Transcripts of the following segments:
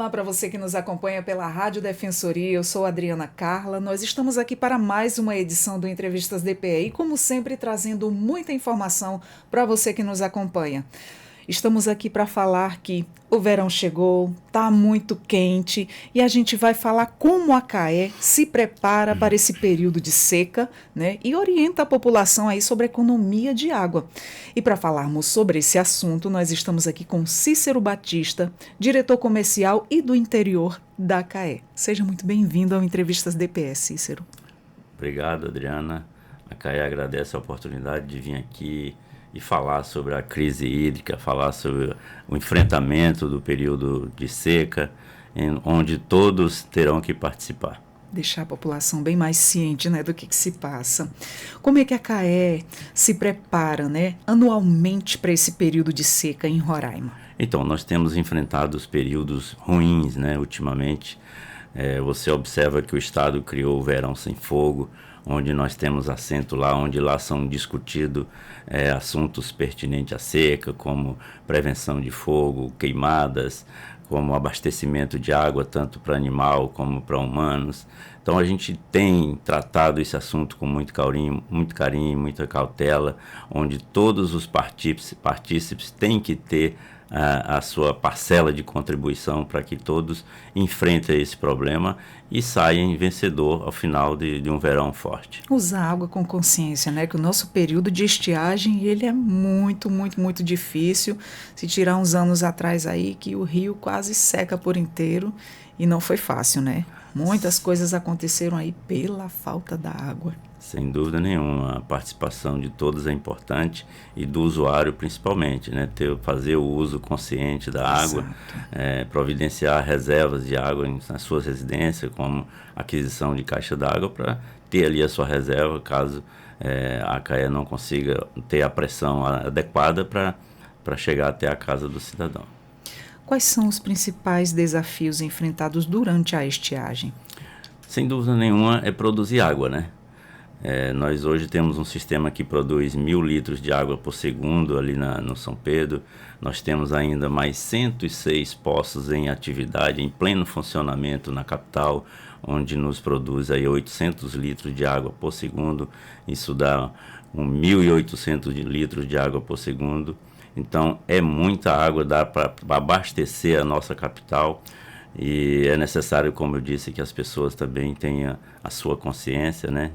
Olá para você que nos acompanha pela Rádio Defensoria, eu sou Adriana Carla. Nós estamos aqui para mais uma edição do Entrevistas DPE e, como sempre, trazendo muita informação para você que nos acompanha. Estamos aqui para falar que o verão chegou, está muito quente e a gente vai falar como a CAE se prepara para esse período de seca, né, e orienta a população aí sobre a economia de água. E para falarmos sobre esse assunto, nós estamos aqui com Cícero Batista, diretor comercial e do interior da CAE. Seja muito bem-vindo ao Entrevistas DPE, Cícero. Obrigado, Adriana. A CAE agradece a oportunidade de vir aqui e falar sobre a crise hídrica, falar sobre o enfrentamento do período de seca, onde todos terão que participar. Deixar a população bem mais ciente, né, do que se passa. Como é que a CAE se prepara, né, anualmente para esse período de seca em Roraima? Então, nós temos enfrentado os períodos ruins, né, ultimamente. Você observa que o Estado criou o Verão Sem Fogo, onde nós temos assento lá, onde lá são discutidos assuntos pertinentes à seca, como prevenção de fogo, queimadas, como abastecimento de água, tanto para animal como para humanos. Então a gente tem tratado esse assunto com muito carinho, muita cautela, onde todos os partícipes têm que ter a sua parcela de contribuição para que todos enfrentem esse problema e saiam vencedor ao final de um verão forte. Usar água com consciência, né? Que o nosso período de estiagem, ele é muito difícil. Se tirar uns anos atrás aí, que o rio quase seca por inteiro e não foi fácil, né? Muitas coisas aconteceram aí pela falta da água. Sem dúvida nenhuma, a participação de todos é importante e do usuário principalmente, né? Fazer o uso consciente da água, providenciar reservas de água nas suas residências, como aquisição de caixa d'água para ter ali a sua reserva, caso a CAE não consiga ter a pressão adequada para chegar até a casa do cidadão. Quais são os principais desafios enfrentados durante a estiagem? Sem dúvida nenhuma é produzir água, né? Nós hoje temos um sistema que produz 1.000 litros de água por segundo ali no São Pedro. Nós temos ainda mais 106 poços em atividade, em pleno funcionamento na capital, onde nos produz aí 800 litros de água por segundo. Isso dá 1.800 litros de água por segundo. Então é muita água, dá para abastecer a nossa capital. E é necessário, como eu disse, que as pessoas também tenham a sua consciência, né?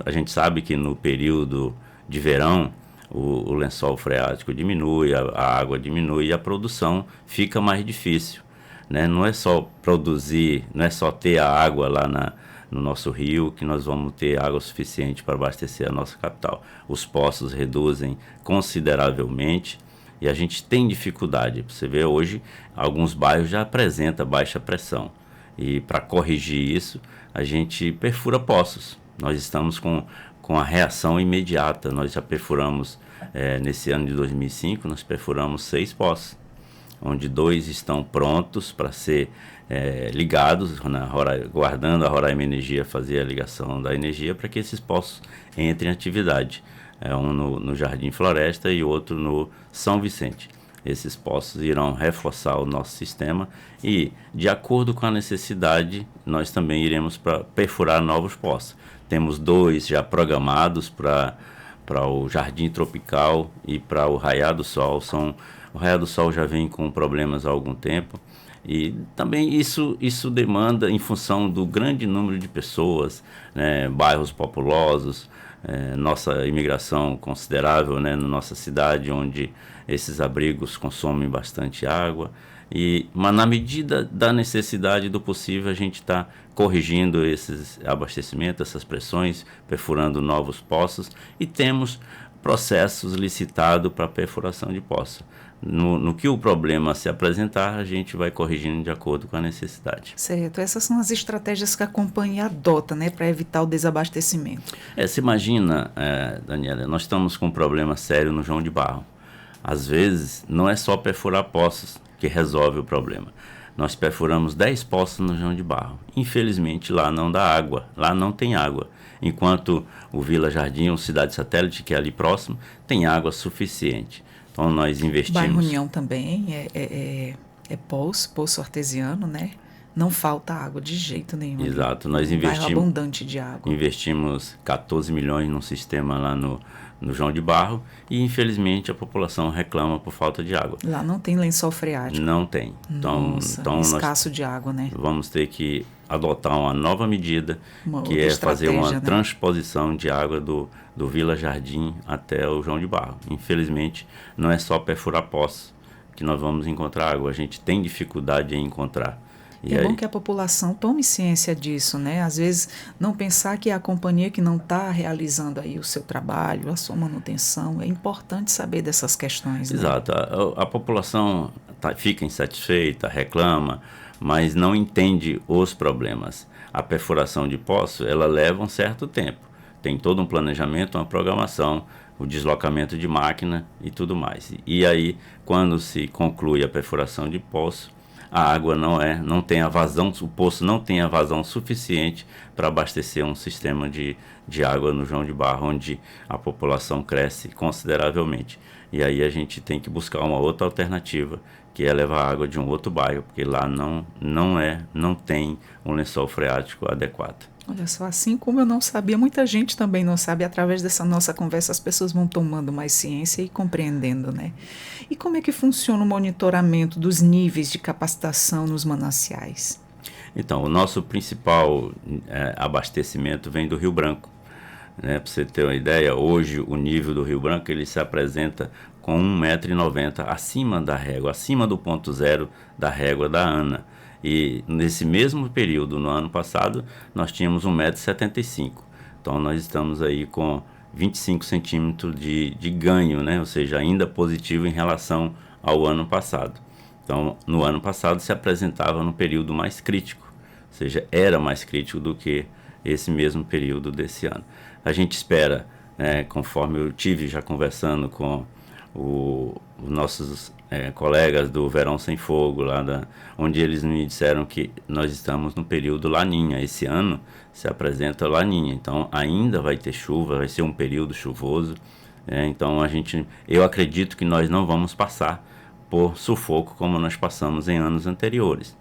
A gente sabe que no período de verão o lençol freático diminui, a água diminui e a produção fica mais difícil, né? Não é só produzir, não é só ter a água lá no nosso rio que nós vamos ter água suficiente para abastecer a nossa capital. Os poços reduzem consideravelmente e a gente tem dificuldade. Você vê hoje, alguns bairros já apresentam baixa pressão e para corrigir isso a gente perfura poços. Nós estamos com a reação imediata. Nós já perfuramos, nesse ano de 2005, nós perfuramos 6 poços, onde 2 estão prontos para ser ligados, guardando a Roraima Energia fazer a ligação da energia para que esses poços entrem em atividade. Um no Jardim Floresta e outro no São Vicente. Esses poços irão reforçar o nosso sistema e, de acordo com a necessidade, nós também iremos perfurar novos poços. Temos 2 já programados para o Jardim Tropical e para o Raiar do Sol. O Raiar do Sol já vem com problemas há algum tempo e também isso demanda, em função do grande número de pessoas, né, bairros populosos, nossa imigração considerável, né, na nossa cidade, onde esses abrigos consomem bastante água. Mas na medida da necessidade do possível, a gente está corrigindo esses abastecimentos, essas pressões, perfurando novos poços e temos processos licitados para perfuração de poços. No que o problema se apresentar, a gente vai corrigindo de acordo com a necessidade. Certo, essas são as estratégias que a companhia adota, né, para evitar o desabastecimento. Você imagina, Daniela, nós estamos com um problema sério no João de Barro. Às vezes, não é só perfurar poços que resolve o problema. Nós perfuramos 10 poços no João de Barro. Infelizmente, lá não dá água, lá não tem água. Enquanto o Vila Jardim, ou Cidade Satélite, que é ali próximo, tem água suficiente. Então, nós investimos... Bairro União também é É poço artesiano, né? Não falta água de jeito nenhum. Exato, nós Um bairro abundante de água. investimos 14 milhões num sistema lá no João de Barro e infelizmente a população reclama por falta de água. Lá não tem lençol freático. Não tem. Então Escasso de água, né? Vamos ter que adotar uma nova medida, que outra é fazer uma né? transposição de água do Vila Jardim até o João de Barro. Infelizmente, não é só perfurar poços que nós vamos encontrar água, a gente tem dificuldade em encontrar. E é bom que a população tome ciência disso, né? Às vezes não pensar que é a companhia que não está realizando aí o seu trabalho, a sua manutenção. É importante saber dessas questões, né? Exato. A população fica insatisfeita, reclama, mas não entende os problemas. A perfuração de poço, ela leva um certo tempo. Tem todo um planejamento, uma programação, o deslocamento de máquina e tudo mais. E aí, quando se conclui a perfuração de poço, a água não tem a vazão, o poço não tem a vazão suficiente para abastecer um sistema de água no João de Barro, onde a população cresce consideravelmente. E aí a gente tem que buscar uma outra alternativa, que é levar água de um outro bairro, porque lá não tem um lençol freático adequado. Olha só, assim como eu não sabia, muita gente também não sabe. Através dessa nossa conversa, as pessoas vão tomando mais ciência e compreendendo, né? E como é que funciona o monitoramento dos níveis de capacitação nos mananciais? Então, o nosso principal abastecimento vem do Rio Branco. Né? Para você ter uma ideia, hoje o nível do Rio Branco ele se apresenta com 1,90 m acima da régua, acima do ponto zero da régua da ANA. E nesse mesmo período, no ano passado, nós tínhamos 1,75 m. Então nós estamos aí com 25 centímetros de ganho, né? Ou seja, ainda positivo em relação ao ano passado. Então, no ano passado se apresentava no período mais crítico, ou seja, era mais crítico do que esse mesmo período desse ano. A gente espera, conforme eu tive já conversando com os nossos colegas do Verão Sem Fogo, onde eles me disseram que nós estamos no período Laninha. Esse ano se apresenta Laninha, então ainda vai ter chuva, vai ser um período chuvoso. Então eu acredito que nós não vamos passar por sufoco como nós passamos em anos anteriores.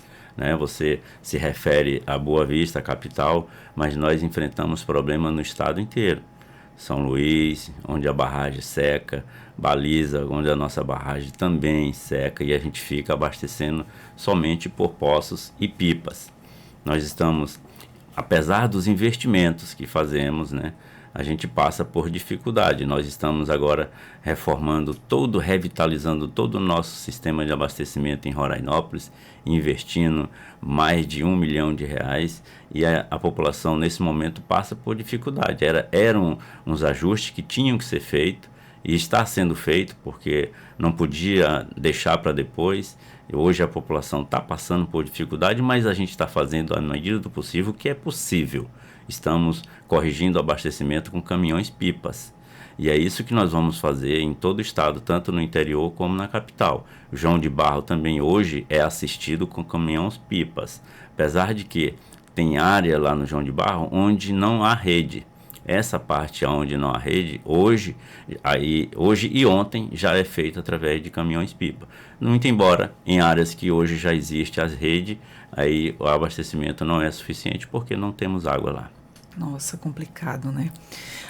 Você se refere a Boa Vista, a capital, mas nós enfrentamos problemas no estado inteiro. São Luís, onde a barragem seca, Baliza, onde a nossa barragem também seca, e a gente fica abastecendo somente por poços e pipas. Nós estamos, apesar dos investimentos que fazemos, a gente passa por dificuldade. Nós estamos agora revitalizando todo o nosso sistema de abastecimento em Rorainópolis, investindo mais de R$1 milhão, e a população nesse momento passa por dificuldade. Eram uns ajustes que tinham que ser feitos e está sendo feito, porque não podia deixar para depois. Hoje a população está passando por dificuldade, mas a gente está fazendo à medida do possível o que é possível. Estamos corrigindo o abastecimento com caminhões-pipas. E é isso que nós vamos fazer em todo o estado, tanto no interior como na capital. O João de Barro também hoje é assistido com caminhões-pipas. Apesar de que tem área lá no João de Barro onde não há rede. Essa parte onde não há rede, hoje e ontem, já é feita através de caminhões-pipa. Muito embora em áreas que hoje já existe as redes, aí o abastecimento não é suficiente porque não temos água lá. Nossa, complicado, né?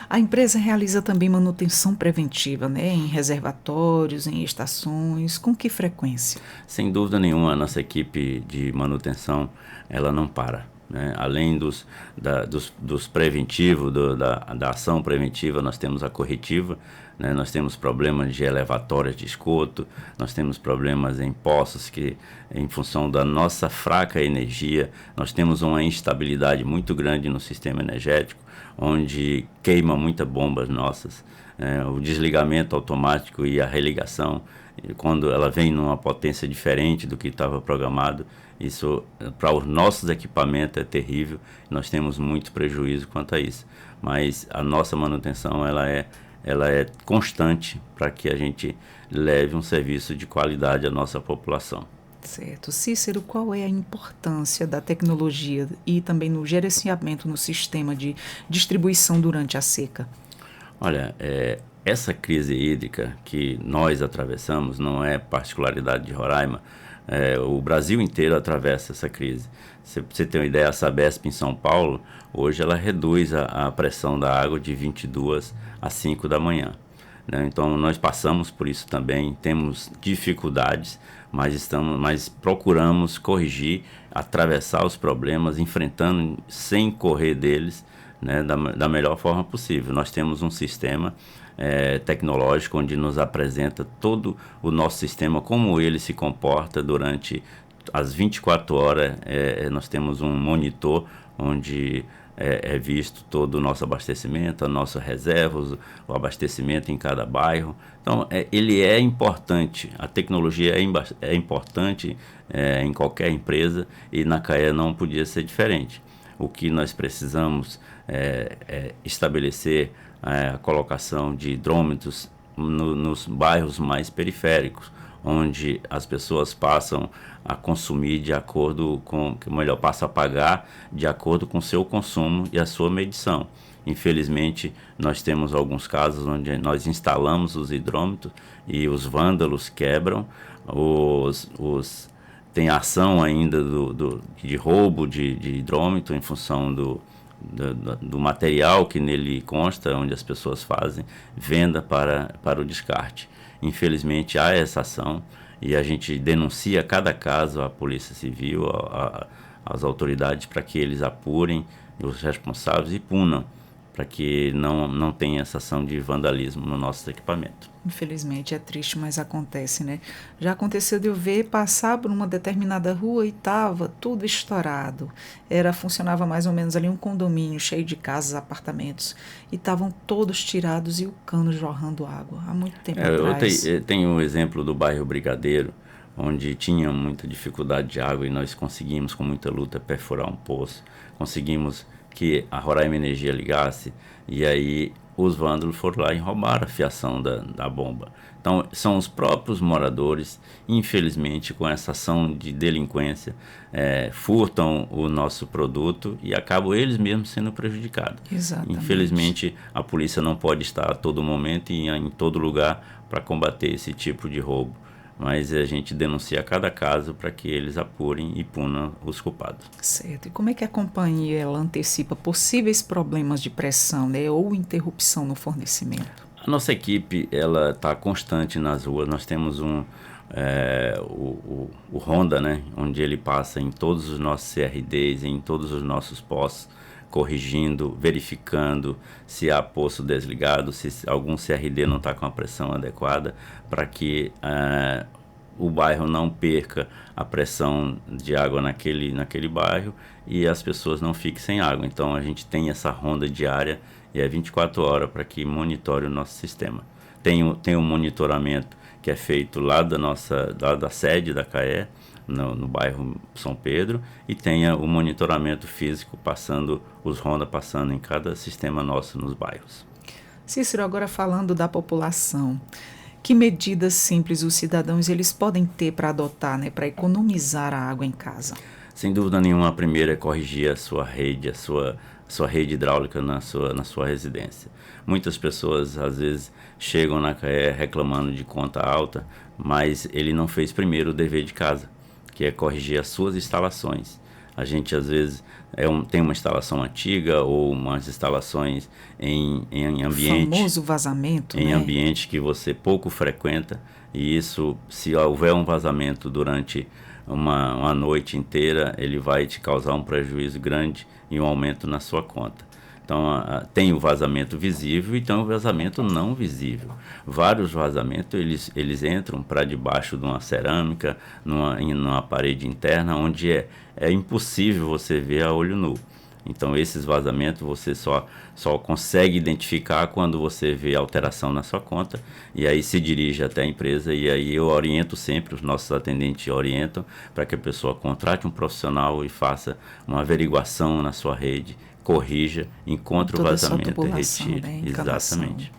A empresa realiza também manutenção preventiva, em reservatórios, em estações. Com que frequência? Sem dúvida nenhuma, a nossa equipe de manutenção, ela não para. Além dos preventivos, da ação preventiva, nós temos a corretiva, nós temos problemas de elevatórias de esgoto, nós temos problemas em poços que, em função da nossa fraca energia, nós temos uma instabilidade muito grande no sistema energético, onde queima muitas bombas nossas, o desligamento automático e a religação, quando ela vem numa potência diferente do que estava programado, isso para os nossos equipamentos é terrível, nós temos muito prejuízo quanto a isso, mas a nossa manutenção ela é constante para que a gente leve um serviço de qualidade à nossa população. Certo. Cícero, qual é a importância da tecnologia e também no gerenciamento no sistema de distribuição durante a seca? Olha, essa crise hídrica que nós atravessamos não é particularidade de Roraima, O Brasil inteiro atravessa essa crise. Se você tem uma ideia, a Sabesp em São Paulo, hoje ela reduz a pressão da água de 22 a 5 da manhã. Né? Então nós passamos por isso também, temos dificuldades, mas procuramos corrigir, atravessar os problemas, enfrentando sem correr deles, né, da melhor forma possível. Nós temos um sistema tecnológico onde nos apresenta todo o nosso sistema, como ele se comporta durante as 24 horas. Nós temos um monitor onde é visto todo o nosso abastecimento, a nossa reserva, o abastecimento em cada bairro. Então, ele é importante, a tecnologia é importante em qualquer empresa, e na CAEA não podia ser diferente. O que nós precisamos é estabelecer a colocação de hidrômetros nos bairros mais periféricos, onde as pessoas passam a consumir de acordo com, melhor, passam a pagar de acordo com o seu consumo e a sua medição. Infelizmente, nós temos alguns casos onde nós instalamos os hidrômetros e os vândalos quebram, tem ação ainda de roubo de hidrômetro em função do material que nele consta, onde as pessoas fazem venda para o descarte. Infelizmente há essa ação e a gente denuncia cada caso à Polícia Civil, às autoridades, para que eles apurem os responsáveis e punam, para que não tenha essa ação de vandalismo no nosso equipamento. Infelizmente, é triste, mas acontece, né? Já aconteceu de eu ver passar por uma determinada rua e estava tudo estourado. Funcionava mais ou menos ali um condomínio cheio de casas, apartamentos, e estavam todos tirados e o cano jorrando água. Há muito tempo atrás. Eu tenho o exemplo do bairro Brigadeiro, onde tinha muita dificuldade de água e nós conseguimos, com muita luta, perfurar um poço. Conseguimos que a Roraima Energia ligasse, e aí os vândalos foram lá e roubaram a fiação da bomba. Então, são os próprios moradores, infelizmente, com essa ação de delinquência, furtam o nosso produto e acabam eles mesmos sendo prejudicados. Exatamente. Infelizmente, a polícia não pode estar a todo momento e em todo lugar para combater esse tipo de roubo. Mas a gente denuncia cada caso para que eles apurem e punam os culpados. Certo. E como é que a companhia ela antecipa possíveis problemas de pressão, né, ou interrupção no fornecimento? A nossa equipe ela está constante nas ruas. Nós temos o Honda, né, onde ele passa em todos os nossos CRDs, em todos os nossos postos, corrigindo, verificando se há poço desligado, se algum CRD não está com a pressão adequada, para que o bairro não perca a pressão de água naquele bairro e as pessoas não fiquem sem água. Então a gente tem essa ronda diária e é 24 horas para que monitore o nosso sistema. Tem um monitoramento que é feito lá da sede da CAEA, no bairro São Pedro, e tenha o monitoramento físico os Honda passando em cada sistema nosso nos bairros. Cícero, agora falando da população, que medidas simples os cidadãos eles podem ter para adotar, né, para economizar a água em casa? Sem dúvida nenhuma, a primeira é corrigir a sua rede, a sua rede hidráulica na sua residência. Muitas pessoas, às vezes, chegam na CAEA reclamando de conta alta, mas ele não fez primeiro o dever de casa, que é corrigir as suas instalações. A gente, às vezes, tem uma instalação antiga ou umas instalações em ambiente... O famoso vazamento, em né? ambiente que você pouco frequenta, e isso, se houver um vazamento durante uma noite inteira, ele vai te causar um prejuízo grande e um aumento na sua conta. Então, tem o vazamento visível e tem o vazamento não visível. Vários vazamentos, eles entram para debaixo de uma cerâmica, numa parede interna, onde é impossível você ver a olho nu. Então, esses vazamentos você só consegue identificar quando você vê alteração na sua conta, e aí se dirige até a empresa, e aí eu oriento sempre, os nossos atendentes orientam, para que a pessoa contrate um profissional e faça uma averiguação na sua rede, corrija, encontre o vazamento e retire. Né? Exatamente.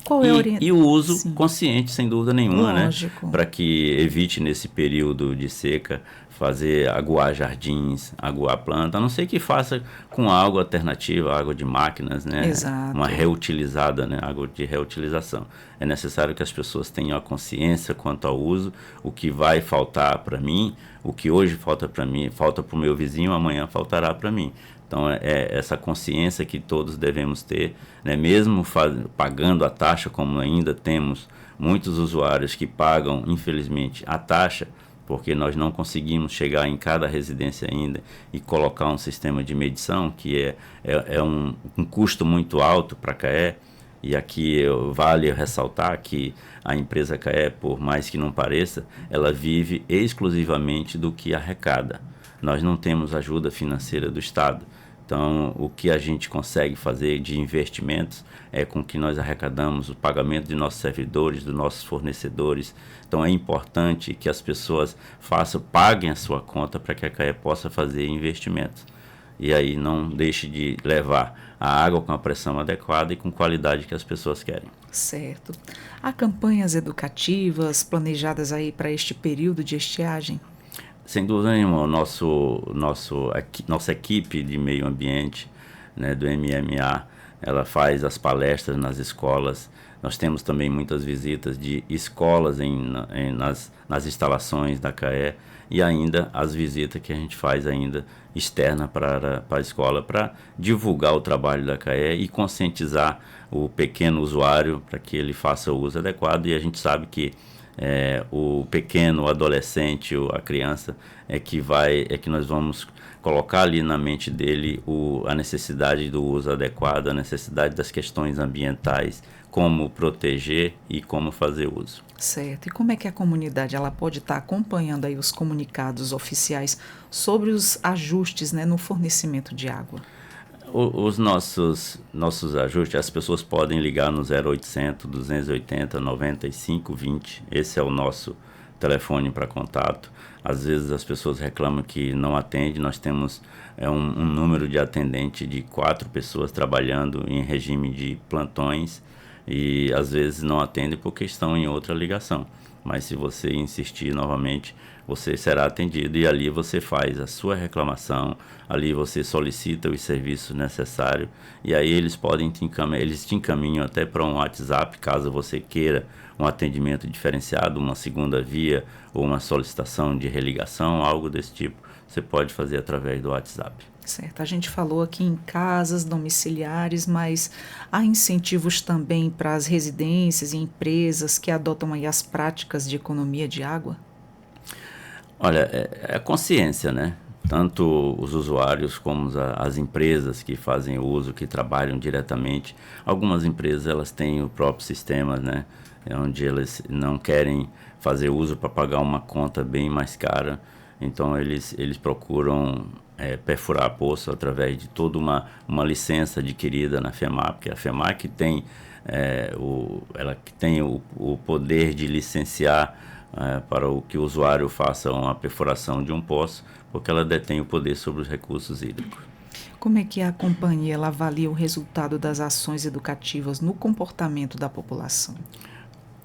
Qual é a E o uso Sim. consciente, sem dúvida nenhuma, Lógico. né? Para que evite nesse período de seca fazer aguar jardins, aguar planta, a não ser que faça com água alternativa, água de máquinas, né? Exato. Uma reutilizada, né? Água de reutilização. É necessário que as pessoas tenham a consciência quanto ao uso, o que vai faltar para mim, o que hoje falta para mim, falta para o meu vizinho, amanhã faltará para mim. Então, é essa consciência que todos devemos ter, né? Mesmo pagando a taxa, como ainda temos muitos usuários que pagam, infelizmente, a taxa, porque nós não conseguimos chegar em cada residência ainda e colocar um sistema de medição, que é um custo muito alto para a CAE. E aqui vale ressaltar que a empresa CAE, por mais que não pareça, ela vive exclusivamente do que arrecada. Nós não temos ajuda financeira do Estado. Então, o que a gente consegue fazer de investimentos é com que nós arrecadamos o pagamento de nossos servidores, dos nossos fornecedores. Então, é importante que as pessoas paguem a sua conta para que a CAE possa fazer investimentos. E aí não deixe de levar a água com a pressão adequada e com qualidade que as pessoas querem. Certo. Há campanhas educativas planejadas aí para este período de estiagem? Sem dúvida nenhuma, nossa equipe de meio ambiente, né, do MMA, ela faz as palestras nas escolas. Nós temos também muitas visitas de escolas nas instalações da CAE e ainda as visitas que a gente faz ainda externa para a escola para divulgar o trabalho da CAE e conscientizar o pequeno usuário para que ele faça o uso adequado. E a gente sabe que o pequeno, o adolescente, a criança é que nós vamos colocar ali na mente dele a necessidade do uso adequado, a necessidade das questões ambientais, como proteger e como fazer uso. Certo. E como é que a comunidade ela pode estar acompanhando aí os comunicados oficiais sobre os ajustes, né, no fornecimento de água? Os nossos ajustes, as pessoas podem ligar no 0800 280 95 20. Esse é o nosso telefone para contato. Às vezes as pessoas reclamam que não atende. Nós temos um número de atendente de 4 pessoas trabalhando em regime de plantões e às vezes não atende porque estão em outra ligação. Mas se você insistir novamente, você será atendido e ali você faz a sua reclamação, ali você solicita os serviços necessários e aí eles te encaminham até para um WhatsApp, caso você queira um atendimento diferenciado, uma segunda via ou uma solicitação de religação, algo desse tipo, você pode fazer através do WhatsApp. Certo. A gente falou aqui em casas domiciliares, mas há incentivos também para as residências e empresas que adotam aí as práticas de economia de água? Olha, é a consciência, né? Tanto os usuários como as empresas que fazem uso, que trabalham diretamente. Algumas empresas elas têm o próprio sistema, né? Onde elas não querem fazer uso para pagar uma conta bem mais cara. Então eles procuram perfurar poço através de toda uma licença adquirida na FEMAP, que a FEMAP tem, o poder de licenciar para que o usuário faça uma perfuração de um poço, porque ela detém o poder sobre os recursos hídricos. Como é que a companhia ela avalia o resultado das ações educativas no comportamento da população?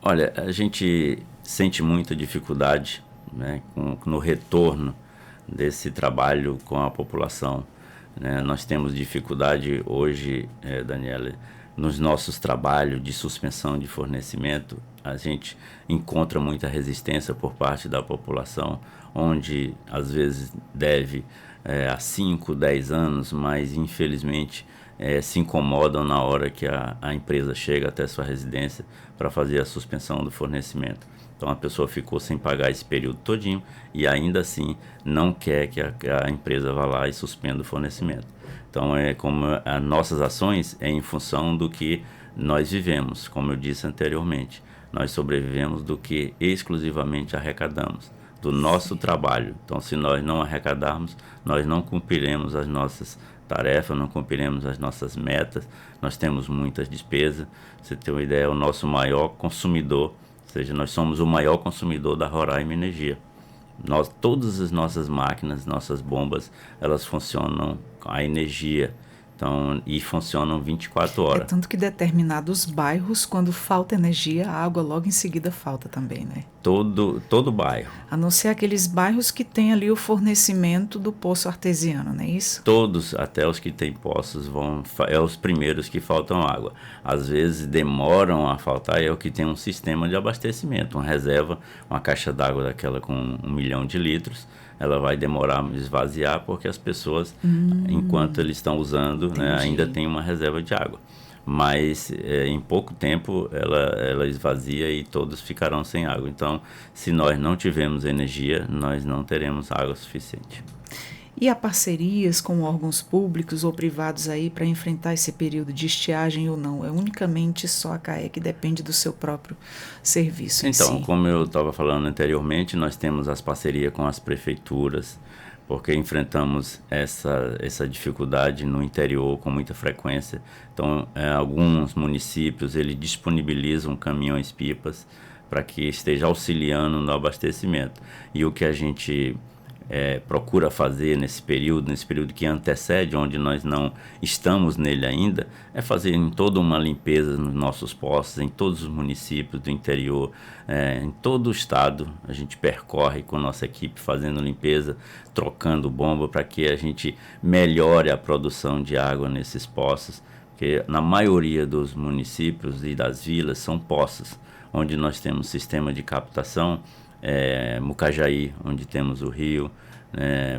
Olha, a gente sente muita dificuldade, né, no retorno desse trabalho com a população, né? Nós temos dificuldade hoje, Daniela, nos nossos trabalhos de suspensão de fornecimento. A gente encontra muita resistência por parte da população, onde às vezes deve há 5, 10 anos, mas infelizmente se incomodam na hora que a empresa chega até sua residência para fazer a suspensão do fornecimento. Então a pessoa ficou sem pagar esse período todinho e ainda assim não quer que a empresa vá lá e suspenda o fornecimento. Então como as nossas ações é em função do que nós vivemos, como eu disse anteriormente. Nós sobrevivemos do que exclusivamente arrecadamos, do nosso trabalho. Então se nós não arrecadarmos, nós não cumpriremos as nossas tarefas, não cumpriremos as nossas metas. Nós temos muitas despesas. Você tem uma ideia, o nosso maior consumidor, ou seja, nós somos o maior consumidor da Roraima Energia. Todas as nossas máquinas, nossas bombas, elas funcionam com a energia Então, e funcionam 24 É horas. tanto que determinados bairros, quando falta energia, a água logo em seguida falta também, né? Todo bairro. A não ser aqueles bairros que têm ali o fornecimento do poço artesiano, não é isso? Todos, até os que têm poços, é os primeiros que faltam água. Às vezes demoram a faltar, é o que tem um sistema de abastecimento, uma reserva, uma caixa d'água daquela com 1 milhão de litros, ela vai demorar a esvaziar porque as pessoas, enquanto eles estão usando, né, ainda tem uma reserva de água. Mas em pouco tempo ela esvazia e todos ficarão sem água. Então, se nós não tivermos energia, nós não teremos água suficiente. E há parcerias com órgãos públicos ou privados aí para enfrentar esse período de estiagem ou não? É unicamente só a CAE que depende do seu próprio serviço em Então, si? como eu estava falando anteriormente, nós temos as parcerias com as prefeituras, porque enfrentamos essa dificuldade no interior com muita frequência. Então, alguns municípios eles disponibilizam caminhões-pipas para que esteja auxiliando no abastecimento. E o que a gente procura fazer nesse período que antecede, onde nós não estamos nele ainda, é fazer em toda uma limpeza nos nossos postos, em todos os municípios do interior, em todo o estado. A gente percorre com a nossa equipe fazendo limpeza, trocando bomba para que a gente melhore a produção de água nesses poços, porque na maioria dos municípios e das vilas são poços, onde nós temos sistema de captação, Mucajaí, onde temos o rio,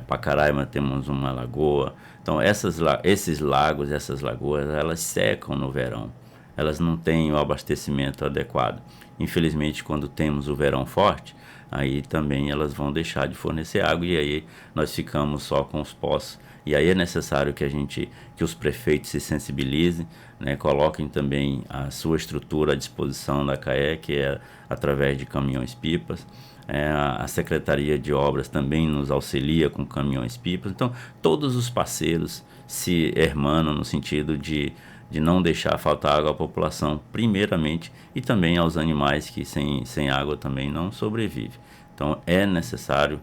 Pacaraima temos uma lagoa. Então esses lagos, essas lagoas, elas secam no verão, elas não têm o abastecimento adequado. Infelizmente, quando temos o verão forte, aí também elas vão deixar de fornecer água e aí nós ficamos só com os poços. E aí é necessário que os prefeitos se sensibilizem, né, coloquem também a sua estrutura à disposição da CAE, que é através de caminhões-pipas. A Secretaria de Obras também nos auxilia com caminhões-pipas. Então, todos os parceiros se hermanam no sentido de não deixar faltar água à população, primeiramente, e também aos animais que sem água também não sobrevivem. Então, é necessário,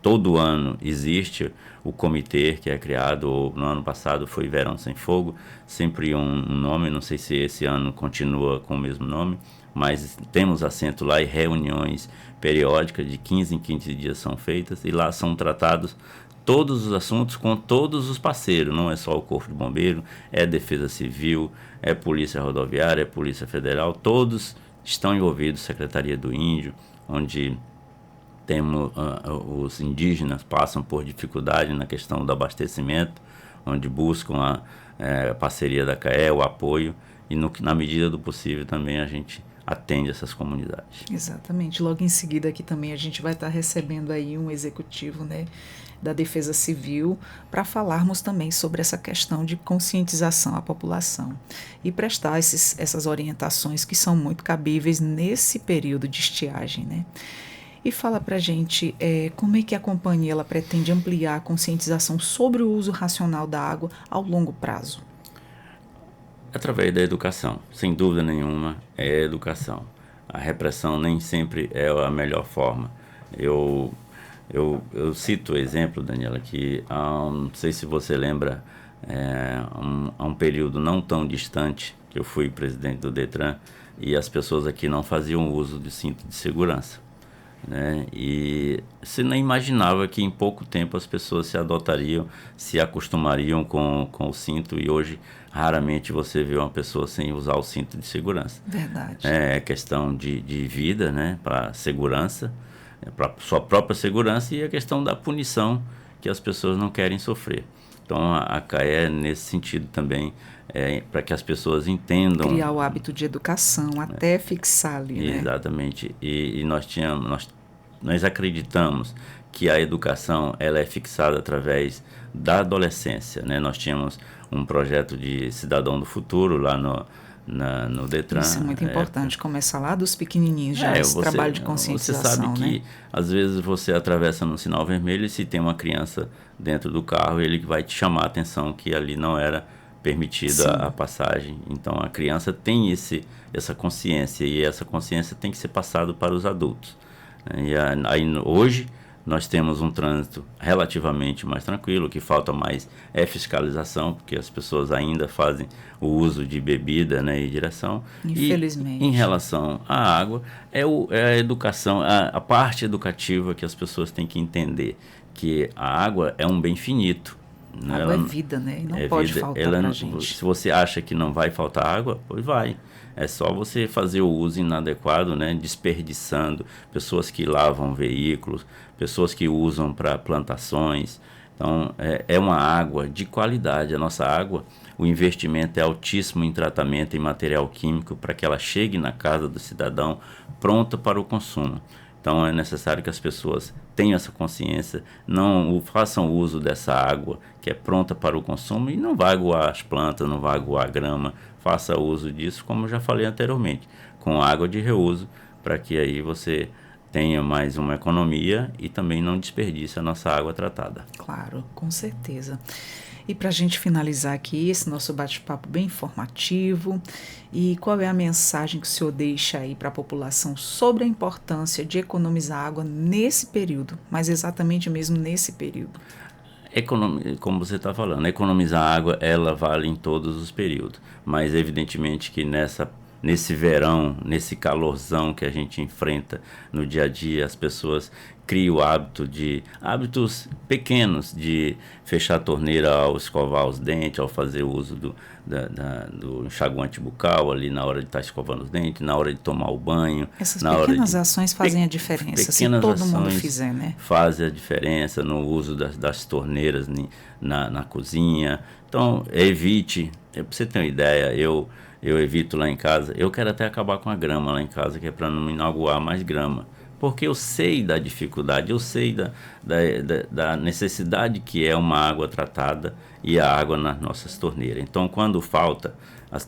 todo ano existe o comitê que é criado, no ano passado foi Verão Sem Fogo, sempre um nome, não sei se esse ano continua com o mesmo nome, mas temos assento lá e reuniões periódicas de 15 em 15 dias são feitas e lá são tratados todos os assuntos com todos os parceiros, não é só o Corpo de Bombeiro, é Defesa Civil, é Polícia Rodoviária, é Polícia Federal, todos estão envolvidos, Secretaria do Índio, onde temos os indígenas passam por dificuldade na questão do abastecimento, onde buscam a parceria da CAE, o apoio, e na medida do possível também a gente atende essas comunidades. Exatamente. Logo em seguida aqui também a gente vai estar recebendo aí um executivo, né, da Defesa Civil para falarmos também sobre essa questão de conscientização à população e prestar essas orientações que são muito cabíveis nesse período de estiagem, né? E fala para a gente como é que a companhia ela pretende ampliar a conscientização sobre o uso racional da água ao longo prazo. Através da educação, sem dúvida nenhuma, é a educação. A repressão nem sempre é a melhor forma. Eu cito o exemplo, Daniela, que não sei se você lembra, há um período não tão distante que eu fui presidente do Detran e as pessoas aqui não faziam uso de cinto de segurança, né? E você nem imaginava que em pouco tempo as pessoas se acostumariam com o cinto e hoje raramente você vê uma pessoa sem usar o cinto de segurança. Verdade. É questão de vida, né, para segurança, para sua própria segurança e a questão da punição que as pessoas não querem sofrer. Então a CAE nesse sentido também para que as pessoas entendam. Criar o hábito de educação até fixar ali, né? Exatamente. E nós acreditamos que a educação ela é fixada através da adolescência, né? Nós tínhamos um projeto de Cidadão do Futuro lá no Detran. Isso é muito importante, começar lá dos pequenininhos já, esse trabalho de conscientização. Você sabe que, né? Às vezes, você atravessa no sinal vermelho e se tem uma criança dentro do carro, ele vai te chamar a atenção que ali não era permitida a passagem. Então, a criança tem essa consciência e essa consciência tem que ser passada para os adultos. E aí, hoje, nós temos um trânsito relativamente mais tranquilo. O que falta mais é fiscalização, porque as pessoas ainda fazem o uso de bebida, né, e direção. Infelizmente. E em relação à água, é a educação, a parte educativa que as pessoas têm que entender, que a água é um bem finito. A água é vida, né? E não pode faltar para a gente. Se você acha que não vai faltar água, pois vai. É só você fazer o uso inadequado, né? Desperdiçando. Pessoas que lavam veículos, pessoas que usam para plantações. Então, é uma água de qualidade. A nossa água, o investimento é altíssimo em tratamento, em material químico, para que ela chegue na casa do cidadão pronta para o consumo. Então, é necessário que as pessoas tenham essa consciência, não façam uso dessa água que é pronta para o consumo e não vai aguar as plantas, não vai aguar a grama. Faça uso disso, como já falei anteriormente, com água de reuso, para que aí você tenha mais uma economia e também não desperdice a nossa água tratada. Claro, com certeza. E para a gente finalizar aqui esse nosso bate-papo bem informativo, e qual é a mensagem que o senhor deixa aí para a população sobre a importância de economizar água nesse período, mas exatamente mesmo nesse período? Como você está falando, economizar água, ela vale em todos os períodos, mas evidentemente que nesse verão, nesse calorzão que a gente enfrenta no dia a dia, as pessoas criam hábitos pequenos de fechar a torneira ao escovar os dentes, ao fazer uso do enxaguante bucal ali na hora de estar escovando os dentes, na hora de tomar o banho. Essas pequenas ações fazem a diferença, se todo mundo fizer, né? Fazem a diferença no uso das torneiras na cozinha. Então, evite, para você ter uma ideia, eu evito lá em casa, eu quero até acabar com a grama lá em casa, que é para não inaguar mais grama. Porque eu sei da dificuldade, eu sei da necessidade que é uma água tratada e a água nas nossas torneiras. Então, quando falta,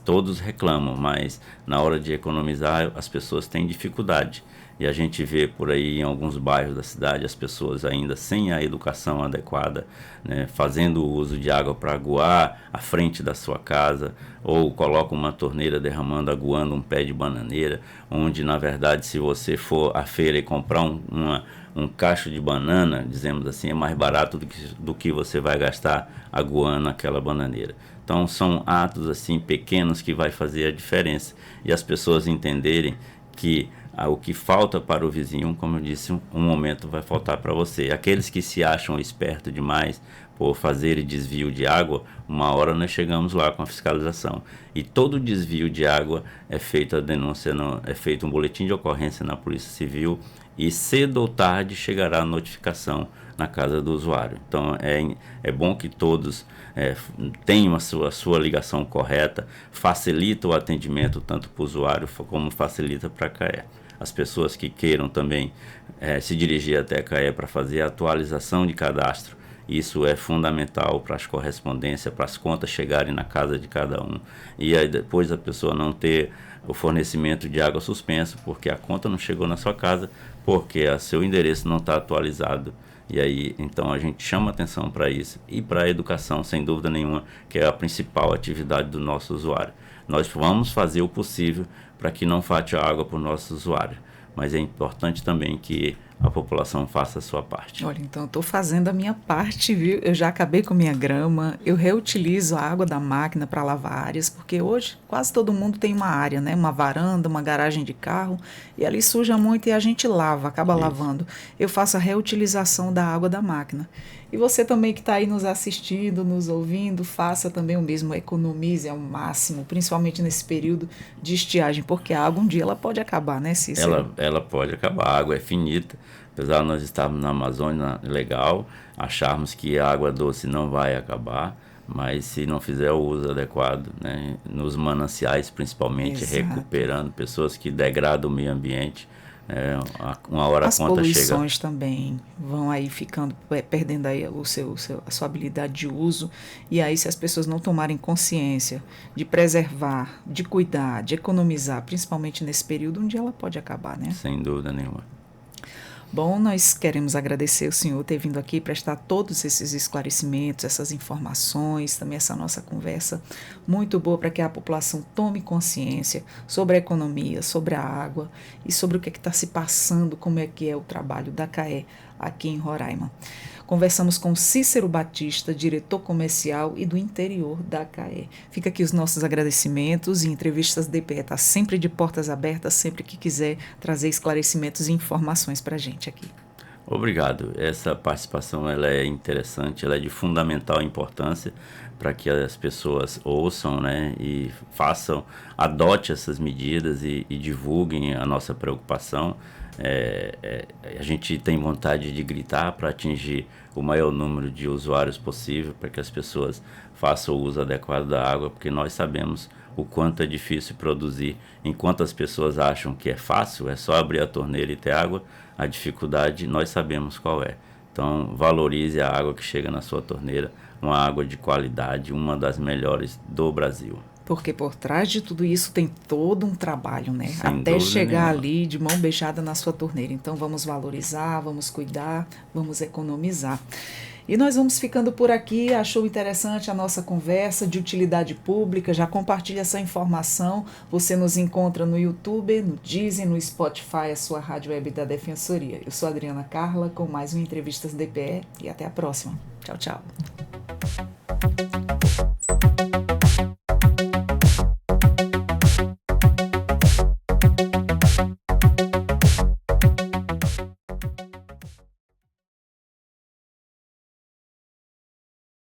todos reclamam, mas na hora de economizar, as pessoas têm dificuldade. E a gente vê por aí em alguns bairros da cidade as pessoas ainda sem a educação adequada, né, fazendo uso de água para aguar a frente da sua casa, ou colocam uma torneira derramando, aguando um pé de bananeira, onde na verdade se você for à feira e comprar um cacho de banana, dizemos assim, é mais barato do que você vai gastar aguando aquela bananeira. Então são atos assim pequenos que vai fazer a diferença, e as pessoas entenderem que o que falta para o vizinho, como eu disse, um momento vai faltar para você. Aqueles que se acham espertos demais por fazer desvio de água, uma hora nós chegamos lá com a fiscalização. E todo desvio de água é feita a denúncia, é feito um boletim de ocorrência na Polícia Civil, e cedo ou tarde chegará a notificação na casa do usuário. Então é bom que todos tenham a sua ligação correta, facilita o atendimento tanto para o usuário como facilita para a CAE. As pessoas que queiram também se dirigir até a CAE para fazer a atualização de cadastro, isso é fundamental para as correspondências, para as contas chegarem na casa de cada um. E aí depois a pessoa não ter o fornecimento de água suspenso, porque a conta não chegou na sua casa, porque seu endereço não está atualizado. E aí, então, a gente chama atenção para isso. E para a educação, sem dúvida nenhuma, que é a principal atividade do nosso usuário. Nós vamos fazer o possível para que não falte a água para o nosso usuário. Mas é importante também que a população faça a sua parte. Olha, então eu estou fazendo a minha parte, viu? Eu já acabei com minha grama, eu reutilizo a água da máquina para lavar áreas, porque hoje quase todo mundo tem uma área, né? Uma varanda, uma garagem de carro, e ali suja muito e a gente acaba lavando. Eu faço a reutilização da água da máquina. E você também que está aí nos assistindo, nos ouvindo, faça também o mesmo, economize ao máximo, principalmente nesse período de estiagem, porque a água um dia ela pode acabar, né, Cícero? Ela pode acabar, a água é finita. Apesar de nós estarmos na Amazônia, legal, acharmos que a água doce não vai acabar, mas se não fizer o uso adequado, né, nos mananciais principalmente, Exato. recuperando pessoas que degradam o meio ambiente, uma hora a conta chega. As poluições também vão aí ficando, perdendo aí a sua habilidade de uso, e aí se as pessoas não tomarem consciência de preservar, de cuidar, de economizar, principalmente nesse período, um dia ela pode acabar, né? Sem dúvida nenhuma. Bom, nós queremos agradecer o senhor ter vindo aqui prestar todos esses esclarecimentos, essas informações, também essa nossa conversa muito boa para que a população tome consciência sobre a economia, sobre a água e sobre o que está se passando, como é que é o trabalho da CAE aqui em Roraima. Conversamos com Cícero Batista, diretor comercial e do interior da CAE. Fica aqui os nossos agradecimentos e Entrevistas DPE está sempre de portas abertas, sempre que quiser trazer esclarecimentos e informações para a gente aqui. Obrigado. Essa participação ela é interessante, ela é de fundamental importância para que as pessoas ouçam, né, e adote essas medidas e divulguem a nossa preocupação. A gente tem vontade de gritar para atingir o maior número de usuários possível, para que as pessoas façam o uso adequado da água, porque nós sabemos o quanto é difícil produzir. Enquanto as pessoas acham que é fácil, é só abrir a torneira e ter água, a dificuldade nós sabemos qual é. Então valorize a água que chega na sua torneira, uma água de qualidade, uma das melhores do Brasil. Porque por trás de tudo isso tem todo um trabalho, né? Sem Até chegar nenhuma. ali de mão beijada na sua torneira. Então vamos valorizar, vamos cuidar, vamos economizar. E nós vamos ficando por aqui. Achou interessante a nossa conversa de utilidade pública? Já compartilha essa informação. Você nos encontra no YouTube, no Deezer, no Spotify, a sua rádio web da Defensoria. Eu sou Adriana Carla com mais um Entrevistas DPE e até a próxima. Tchau, tchau.